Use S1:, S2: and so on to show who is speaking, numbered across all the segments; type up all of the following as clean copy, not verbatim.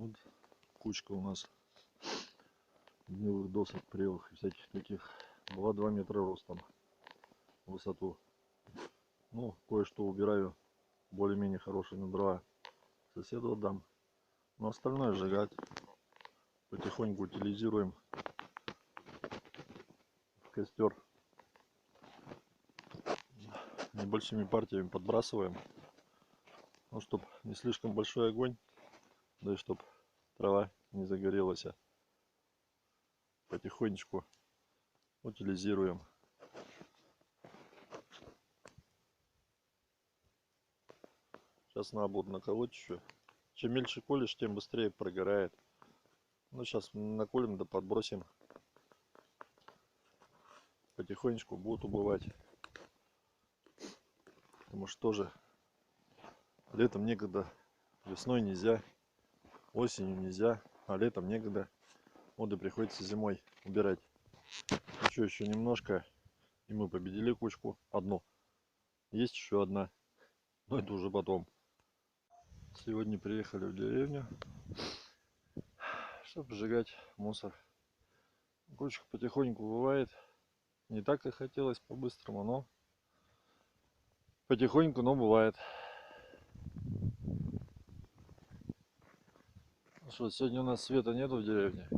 S1: Вот кучка у нас гнилых досок, прелых и всяких таких. Была 2 метра ростом в высоту. Ну, кое-что убираю более-менее хорошие на дрова. Соседу отдам. Но остальное сжигать. Потихоньку утилизируем в костер. Небольшими партиями подбрасываем. Ну, чтобы не слишком большой огонь. Да и чтобы трава не загорелась. Потихонечку утилизируем. Сейчас надо будет наколоть еще. Чем мельче колешь, тем быстрее прогорает. Ну, сейчас наколем да подбросим. Потихонечку будут убывать. Потому что тоже летом некогда, весной нельзя, осенью нельзя, а летом некогда. Вот и приходится зимой убирать. Еще немножко, и мы победили кучку. Одну. Есть еще одна, но это уже потом. Сегодня приехали в деревню, чтобы сжигать мусор. Кучка потихоньку бывает. Не так, как хотелось по-быстрому, но потихоньку, но бывает. Что, сегодня у нас света нету в деревне.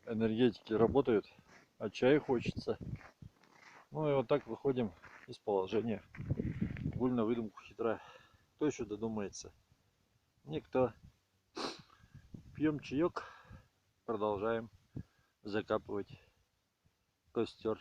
S1: Энергетики работают, а чая хочется. Ну и вот так выходим из положения. Гуль на выдумку хитра. Кто еще додумается? Никто. Пьем чаек, продолжаем закапывать костер.